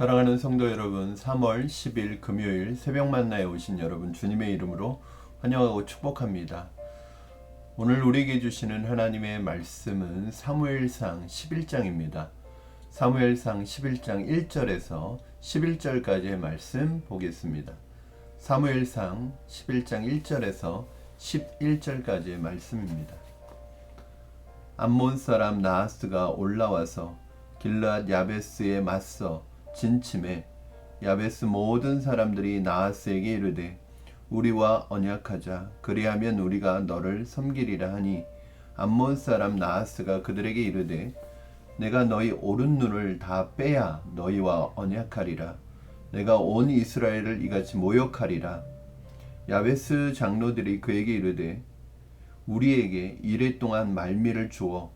사랑하는 성도 여러분, 3월 10일 금요일 새벽 만나에 오신 여러분 주님의 이름으로 환영하고 축복합니다. 오늘 우리에게 주시는 하나님의 말씀은 사무엘상 11장입니다. 사무엘상 11장 1절에서 11절까지의 말씀 보겠습니다. 사무엘상 11장 1절에서 11절까지의 말씀입니다. 암몬 사람 나하스가 올라와서 길르앗 야베스에 맞서 진침해 야베스 모든 사람들이 나하스에게 이르되 우리와 언약하자 그리하면 우리가 너를 섬기리라 하니 암몬 사람 나하스가 그들에게 이르되 내가 너희 오른 눈을 다 빼야 너희와 언약하리라. 내가 온 이스라엘을 이같이 모욕하리라. 야베스 장로들이 그에게 이르되 우리에게 이레 동안 말미를 주어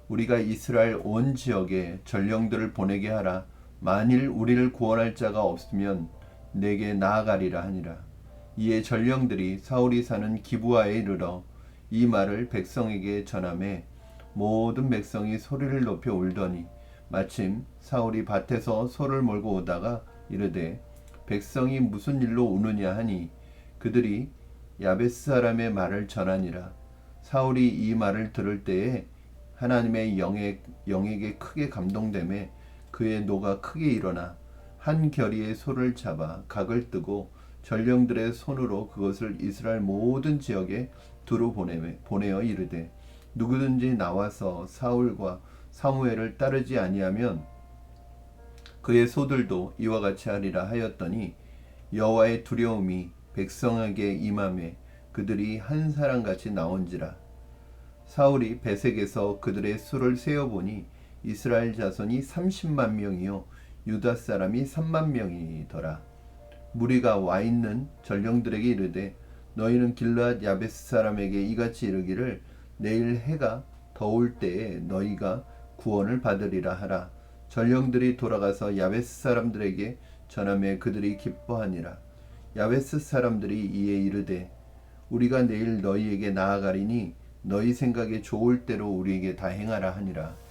우리가 이스라엘 온 지역에 전령들을 보내게 하라. 만일 우리를 구원할 자가 없으면 내게 나아가리라 하니라. 이에 전령들이 사울이 사는 기브아에 이르러 이 말을 백성에게 전하매 모든 백성이 소리를 높여 울더니 마침 사울이 밭에서 소를 몰고 오다가 이르되 백성이 무슨 일로 우느냐 하니 그들이 야베스 사람의 말을 전하니라. 사울이 이 말을 들을 때에 하나님의 영에게 크게 감동되매 그의 노가 크게 일어나 한 겨리의 소를 잡아 각을 뜨고 전령들의 손으로 그것을 이스라엘 모든 지역에 두루 보내어 이르되 누구든지 나와서 사울과 사무엘을 따르지 아니하면 그의 소들도 이와 같이 하리라 하였더니 여호와의 두려움이 백성에게 임하매 그들이 한 사람같이 나온지라. 사울이 베색에서 그들의 수를 세어보니 이스라엘 자손이 30만 명이요 유다 사람이 3만 명이더라. 무리가 와 있는 전령들에게 이르되 너희는 길르앗 야베스 사람에게 이같이 이르기를 내일 해가 더울 때에 너희가 구원을 받으리라 하라. 전령들이 돌아가서 야베스 사람들에게 전하매 그들이 기뻐하니라. 야베스 사람들이 이에 이르되 우리가 내일 너희에게 나아가리니 너희 생각에 좋을 대로 우리에게 다 행하라 하니라.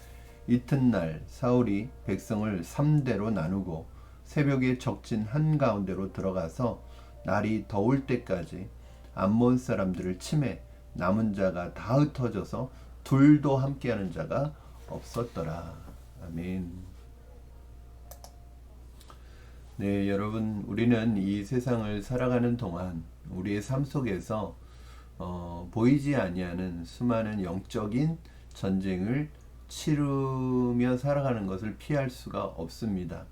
이튿날 사울이 백성을 3대로 나누고 새벽에 적진 한가운데로 들어가서 날이 더울 때까지 암몬 사람들을 치매 남은 자가 다 흩어져서 둘도 함께하는 자가 없었더라. 아멘. 네, 여러분, 우리는 이 세상을 살아가는 동안 우리의 삶 속에서 보이지 아니하는 수많은 영적인 전쟁을 치르며 살아가는 것을 피할 수가 없습니다.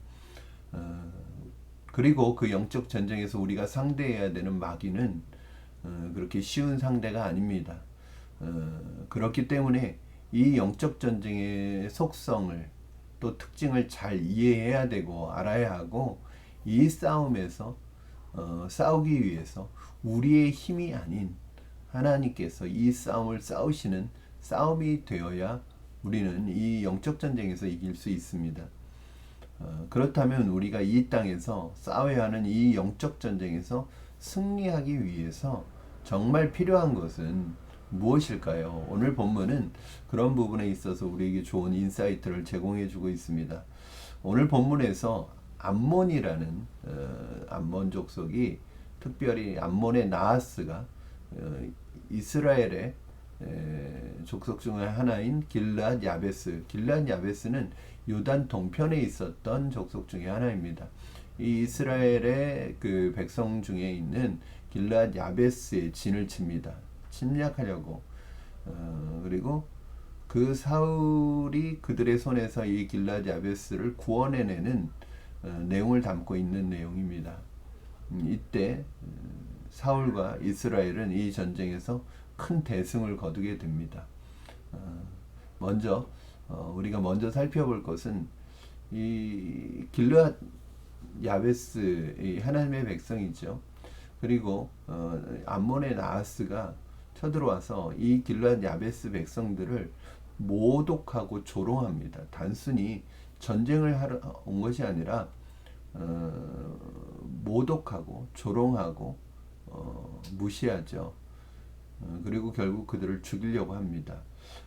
그리고 그 영적 전쟁에서 우리가 상대해야 되는 마귀는 그렇게 쉬운 상대가 아닙니다. 그렇기 때문에 이 영적 전쟁의 속성을 또 특징을 잘 이해해야 되고 알아야 하고 이 싸움에서 싸우기 위해서 우리의 힘이 아닌 하나님께서 이 싸움을 싸우시는 싸움이 되어야 우리는 이 영적 전쟁에서 이길 수 있습니다. 그렇다면 우리가 이 땅에서 싸워야 하는 이 영적 전쟁에서 승리하기 위해서 정말 필요한 것은 무엇일까요? 오늘 본문은 그런 부분에 있어서 우리에게 좋은 인사이트를 제공해 주고 있습니다. 오늘 본문에서 암몬이라는 암몬 족속이 특별히 암몬의 나하스가 이스라엘의 족속 중에 하나인 길르앗 야베스는 요단 동편에 있었던 족속 중에 하나입니다. 이 이스라엘의 그 백성 중에 있는 길르앗 야베스에 진을 칩니다. 침략하려고. 그리고 그 사울이 그들의 손에서 이 길르앗 야베스를 구원해내는 내용을 담고 있는 내용입니다. 이때 사울과 이스라엘은 이 전쟁에서 큰 대승을 거두게 됩니다. 우리가 먼저 살펴볼 것은 이 길르앗 야베스, 이 하나님의 백성이죠. 그리고 암몬의 나하스가 쳐들어와서 이 길르앗 야베스 백성들을 모독하고 조롱합니다. 단순히 전쟁을 하러 온 것이 아니라 모독하고 조롱하고 무시하죠. 그리고 결국 그들을 죽이려고 합니다.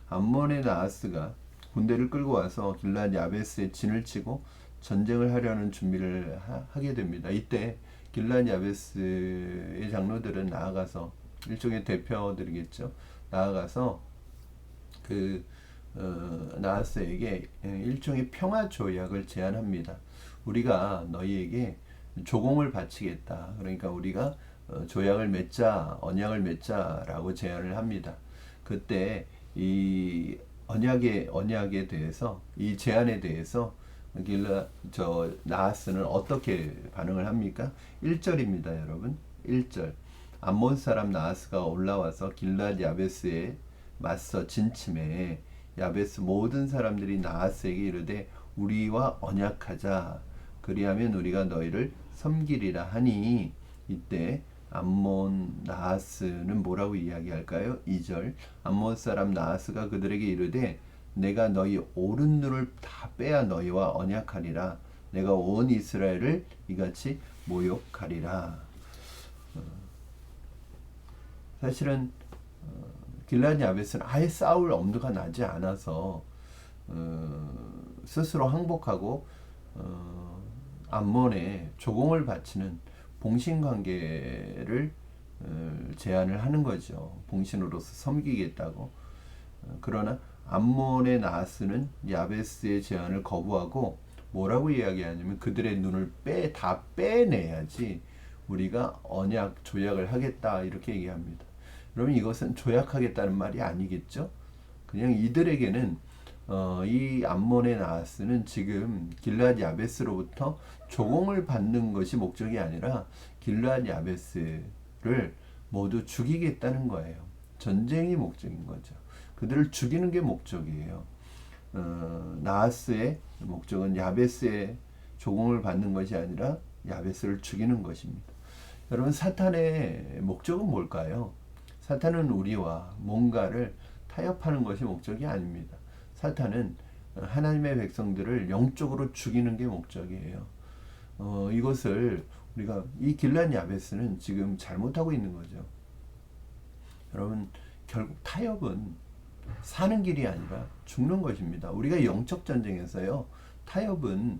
암몬의 나하스가 군대를 끌고 와서 길르앗 야베스에 진을 치고 전쟁을 하려는 준비를 하게 됩니다. 이때 길랏 야베스의 장로들은 나아가서, 일종의 대표들이겠죠, 나아가서 그 나하스에게 일종의 평화 조약을 제안합니다. 우리가 너희에게 조공을 바치겠다. 그러니까 우리가 조약을 맺자, 언약을 맺자라고 제안을 합니다. 그때 이 언약에 대해서, 이 제안에 대해서 나하스는 어떻게 반응을 합니까? 1절입니다, 여러분. 1절. 암몬 사람 나하스가 올라와서 길랏 야베스에 맞서 진침해 야베스 모든 사람들이 나하스에게 이르되 우리와 언약하자. 그리하면 우리가 너희를 섬기리라 하니, 이때 암몬 나하스는 뭐라고 이야기할까요? 2절. 암몬 사람 나하스가 그들에게 이르되 내가 너희 오른 눈을 다 빼야 너희와 언약하리라. 내가 온 이스라엘을 이같이 모욕하리라. 사실은 길랏 야베스는 아예 싸울 엄두가 나지 않아서 스스로 항복하고 암몬에 조공을 바치는 봉신관계를 제안을 하는 거죠. 봉신으로서 섬기겠다고. 그러나 암몬의 나하스는 야베스의 제안을 거부하고 뭐라고 이야기하냐면 그들의 눈을 다 빼내야지 우리가 언약 조약을 하겠다, 이렇게 얘기합니다. 그러면 이것은 조약하겠다는 말이 아니겠죠? 그냥 이들에게는 이 암몬의 나하스는 지금 길랏 야베스로부터 조공을 받는 것이 목적이 아니라 길랏 야베스를 모두 죽이겠다는 거예요. 전쟁이 목적인 거죠. 그들을 죽이는 게 목적이에요. 나하스의 목적은 야베스의 조공을 받는 것이 아니라 야베스를 죽이는 것입니다. 여러분, 사탄의 목적은 뭘까요? 사탄은 우리와 뭔가를 타협하는 것이 목적이 아닙니다. 사탄은 하나님의 백성들을 영적으로 죽이는 게 목적이에요. 이것을 우리가, 이 길랏 야베스는 지금 잘못하고 있는 거죠. 여러분, 결국 타협은 사는 길이 아니라 죽는 것입니다. 우리가 영적 전쟁에서요, 타협은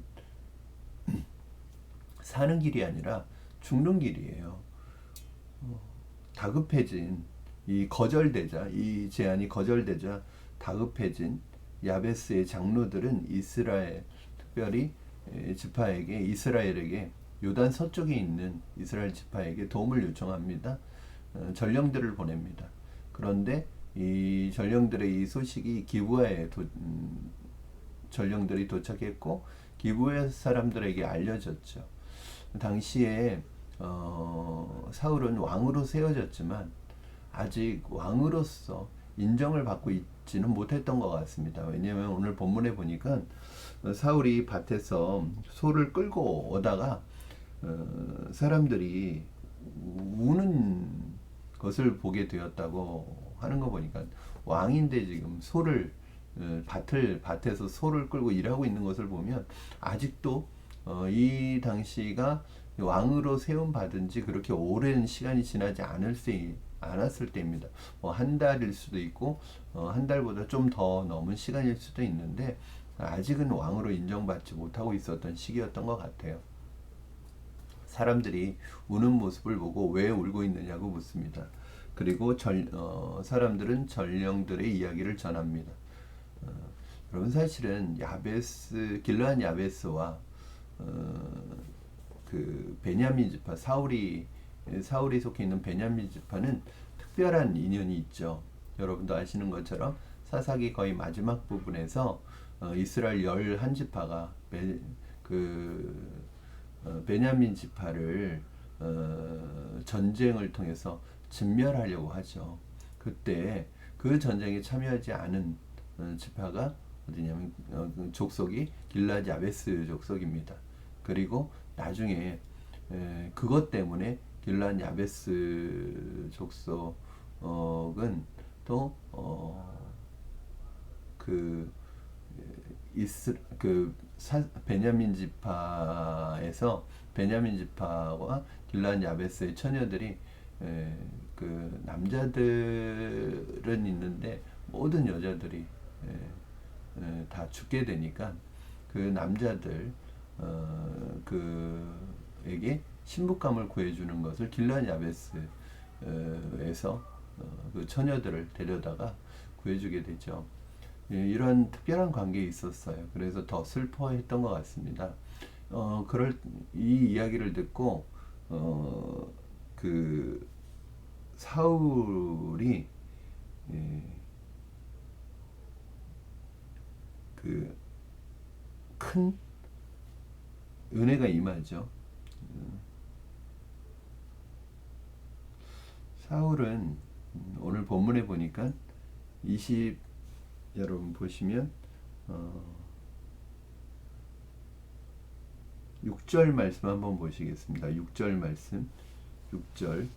사는 길이 아니라 죽는 길이에요. 다급해진, 이 제안이 거절되자 다급해진 야베스의 장로들은 특별히 이스라엘에게 요단 서쪽에 있는 이스라엘 지파에게 도움을 요청합니다. 전령들을 보냅니다. 그런데 이 전령들의 이 소식이 기브아에 전령들이 도착했고 기브아 사람들에게 알려졌죠. 당시에 사울은 왕으로 세워졌지만 아직 왕으로서 인정을 받고 있지는 못했던 것 같습니다. 왜냐하면 오늘 본문에 보니까 사울이 밭에서 소를 끌고 오다가 사람들이 우는 것을 보게 되었다고 하는 거 보니까, 왕인데 지금 밭에서 소를 끌고 일하고 있는 것을 보면 아직도 이 당시가 왕으로 세움 받은 지 그렇게 오랜 시간이 지나지 않았을 때입니다. 한 달일 수도 있고 한 달보다 좀 더 넘은 시간일 수도 있는데 아직은 왕으로 인정받지 못하고 있었던 시기였던 것 같아요. 사람들이 우는 모습을 보고 왜 울고 있느냐고 묻습니다. 그리고 사람들은 전령들의 이야기를 전합니다. 여러분, 사실은 길랏 야베스와 그 베냐민 지파, 사울이 속해 있는 베냐민 지파는 특별한 인연이 있죠. 여러분도 아시는 것처럼 사사기 거의 마지막 부분에서 이스라엘 11지파가 베냐민 지파를 전쟁을 통해서 진멸하려고 하죠. 그때 그 전쟁에 참여하지 않은 지파가 어디냐면 족속이 길랏 야베스 족속입니다. 그리고 나중에 그것 때문에 길랏 야베스 족속은 또 베냐민 지파에서 베냐민 지파와 길랏 야베스의 처녀들이 남자들은 있는데 모든 여자들이 다 죽게 되니까 그 남자들 그에게 신부감을 구해주는 것을 길르앗 야베스에서 그 처녀들을 데려다가 구해주게 되죠. 이런 특별한 관계에 있었어요. 그래서 더 슬퍼했던 것 같습니다. 이 이야기를 듣고 그 사울이 그 큰 은혜가 임하죠. 사울은 오늘 본문에 보니까 20 여러분 보시면 6절 말씀 한번 보시겠습니다. 6절 말씀 6절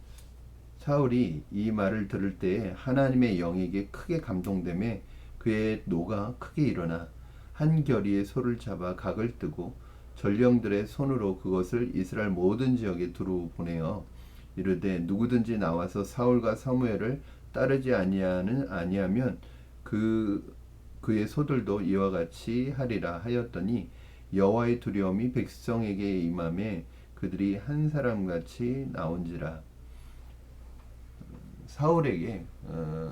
사울이 이 말을 들을 때에 하나님의 영에게 크게 감동되매 그의 노가 크게 일어나 한 겨리의 소를 잡아 각을 뜨고 전령들의 손으로 그것을 이스라엘 모든 지역에 두루 보내어 이르되 누구든지 나와서 사울과 사무엘을 따르지 아니하면 그의 소들도 이와 같이 하리라 하였더니 여호와의 두려움이 백성에게 임하매 그들이 한 사람같이 나온지라. 사울에게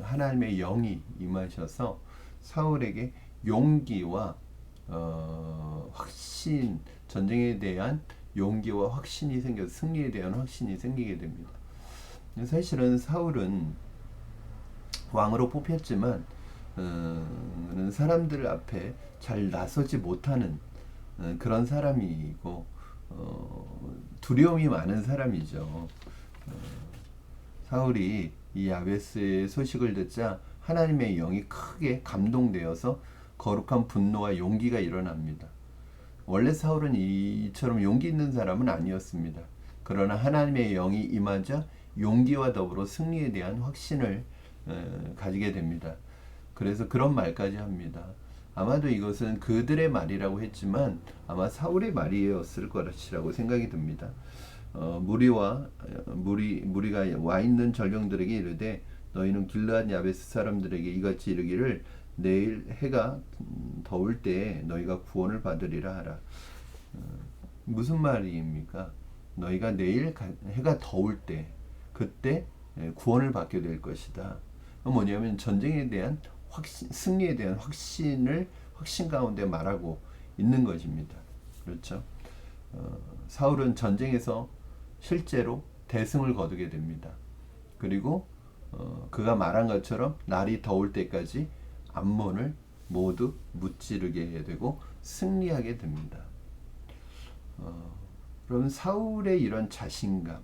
하나님의 영이 임하셔서 사울에게 용기와 확신, 전쟁에 대한 용기와 확신이 생겨 승리에 대한 확신이 생기게 됩니다. 사실은 사울은 왕으로 뽑혔지만 사람들 앞에 잘 나서지 못하는 그런 사람이고 두려움이 많은 사람이죠. 사울이 이 야베스의 소식을 듣자 하나님의 영이 크게 감동되어서 거룩한 분노와 용기가 일어납니다. 원래 사울은 이처럼 용기 있는 사람은 아니었습니다. 그러나 하나님의 영이 임하자 용기와 더불어 승리에 대한 확신을 가지게 됩니다. 그래서 그런 말까지 합니다. 아마도 이것은 그들의 말이라고 했지만 아마 사울의 말이었을 것이라고 생각이 듭니다. 무리가 와 있는 전령들에게 이르되 너희는 길르앗 야베스 사람들에게 이같이 이르기를 내일 해가 더울 때에 너희가 구원을 받으리라 하라. 무슨 말입니까? 너희가 내일 해가 더울 때 그때 구원을 받게 될 것이다. 뭐냐면 전쟁에 대한 확신, 승리에 대한 확신 가운데 말하고 있는 것입니다. 그렇죠? 사울은 전쟁에서 실제로 대승을 거두게 됩니다. 그리고 그가 말한 것처럼 날이 더울 때까지 암몬을 모두 무찌르게 되고 승리하게 됩니다. 그럼 사울의 이런 자신감,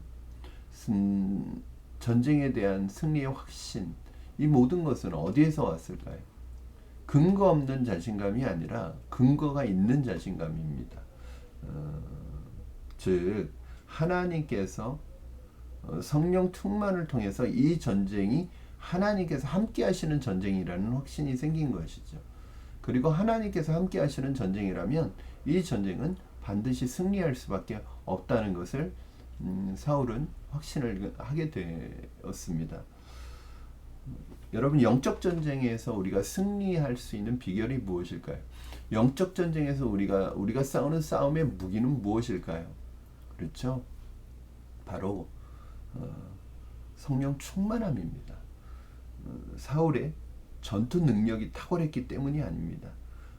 전쟁에 대한 승리의 확신, 이 모든 것은 어디에서 왔을까요? 근거 없는 자신감이 아니라 근거가 있는 자신감입니다. 즉 하나님께서 성령 충만을 통해서 이 전쟁이 하나님께서 함께 하시는 전쟁이라는 확신이 생긴 것이죠. 그리고 하나님께서 함께 하시는 전쟁이라면 이 전쟁은 반드시 승리할 수밖에 없다는 것을 사울은 확신을 하게 되었습니다. 여러분, 영적 전쟁에서 우리가 승리할 수 있는 비결이 무엇일까요? 영적 전쟁에서 우리가 싸우는 싸움의 무기는 무엇일까요? 그렇죠? 바로 성령 충만함입니다. 사울의 전투 능력이 탁월했기 때문이 아닙니다.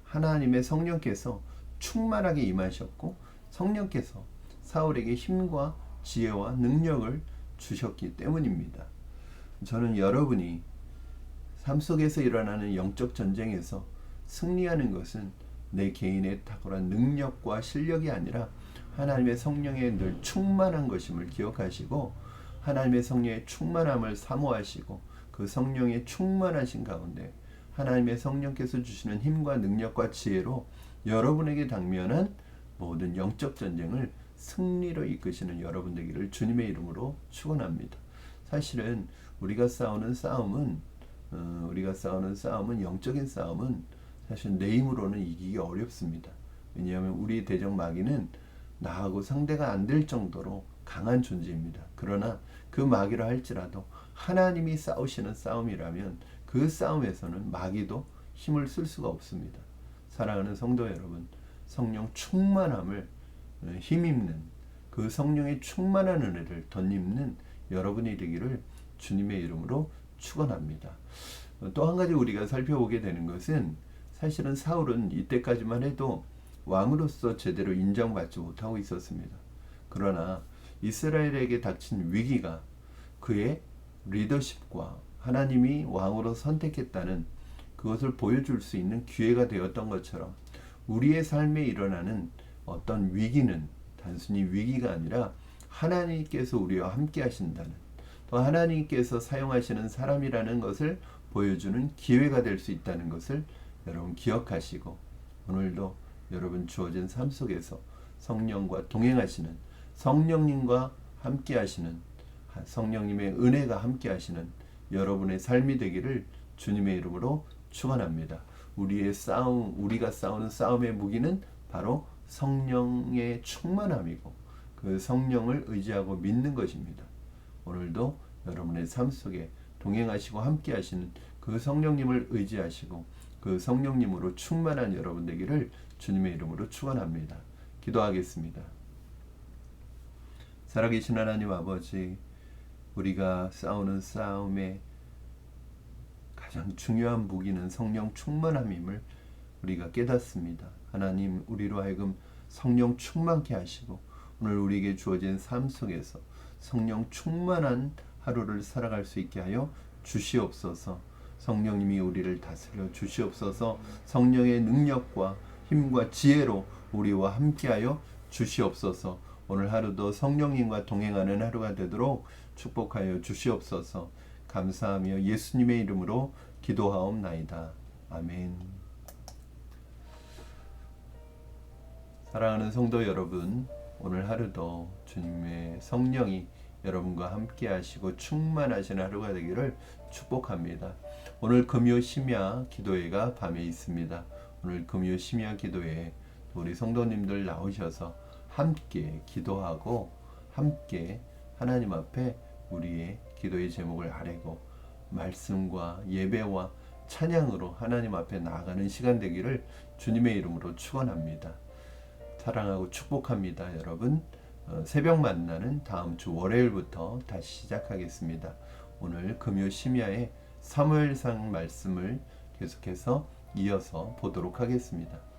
하나님의 성령께서 충만하게 임하셨고 성령께서 사울에게 힘과 지혜와 능력을 주셨기 때문입니다. 저는 여러분이 삶 속에서 일어나는 영적 전쟁에서 승리하는 것은 내 개인의 탁월한 능력과 실력이 아니라 하나님의 성령의 늘 충만한 것임을 기억하시고 하나님의 성령의 충만함을 사모하시고 그 성령의 충만하신 가운데 하나님의 성령께서 주시는 힘과 능력과 지혜로 여러분에게 당면한 모든 영적 전쟁을 승리로 이끄시는 여러분 되기를 주님의 이름으로 축원합니다. 사실은 우리가 싸우는 싸움은 영적인 싸움은 사실 내 힘으로는 이기기 어렵습니다. 왜냐하면 우리 대적 마귀는 나하고 상대가 안 될 정도로 강한 존재입니다. 그러나 그 마귀라 할지라도 하나님이 싸우시는 싸움이라면 그 싸움에서는 마귀도 힘을 쓸 수가 없습니다. 사랑하는 성도 여러분, 성령 충만함을 힘입는 그 성령의 충만한 은혜를 덧입는 여러분이 되기를 주님의 이름으로 축원합니다. 또 한 가지 우리가 살펴보게 되는 것은 사실은 사울은 이때까지만 해도 왕으로서 제대로 인정받지 못하고 있었습니다. 그러나 이스라엘에게 닥친 위기가 그의 리더십과 하나님이 왕으로 선택했다는 그것을 보여줄 수 있는 기회가 되었던 것처럼 우리의 삶에 일어나는 어떤 위기는 단순히 위기가 아니라 하나님께서 우리와 함께 하신다는, 또 하나님께서 사용하시는 사람이라는 것을 보여주는 기회가 될 수 있다는 것을 여러분 기억하시고, 오늘도 여러분 주어진 삶 속에서 성령과 동행하시는, 성령님과 함께 하시는, 성령님의 은혜가 함께 하시는 여러분의 삶이 되기를 주님의 이름으로 축원합니다. 우리가 싸우는 싸움의 무기는 바로 성령의 충만함이고 그 성령을 의지하고 믿는 것입니다. 오늘도 여러분의 삶 속에 동행하시고 함께 하시는 그 성령님을 의지하시고 그 성령님으로 충만한 여러분 되기를 주님의 이름으로 축원합니다. 기도하겠습니다. 살아계신 하나님 아버지, 우리가 싸우는 싸움의 가장 중요한 무기는 성령 충만함임을 우리가 깨닫습니다. 하나님, 우리로 하여금 성령 충만케 하시고 오늘 우리에게 주어진 삶 속에서 성령 충만한 하루를 살아갈 수 있게 하여 주시옵소서. 성령님이 우리를 다스려 주시옵소서. 성령의 능력과 힘과 지혜로 우리와 함께하여 주시옵소서. 오늘 하루도 성령님과 동행하는 하루가 되도록 축복하여 주시옵소서. 감사하며 예수님의 이름으로 기도하옵나이다. 아멘. 사랑하는 성도 여러분, 오늘 하루도 주님의 성령이 여러분과 함께 하시고 충만하신 하루가 되기를 축복합니다. 오늘 금요 심야 기도회가 밤에 있습니다. 오늘 금요 심야 기도회에 우리 성도님들 나오셔서 함께 기도하고 함께 하나님 앞에 우리의 기도의 제목을 아뢰고 말씀과 예배와 찬양으로 하나님 앞에 나아가는 시간 되기를 주님의 이름으로 축원합니다. 사랑하고 축복합니다. 여러분, 새벽 만나는 다음 주 월요일부터 다시 시작하겠습니다. 오늘 금요 심야에 사무엘상 말씀을 계속해서 이어서 보도록 하겠습니다.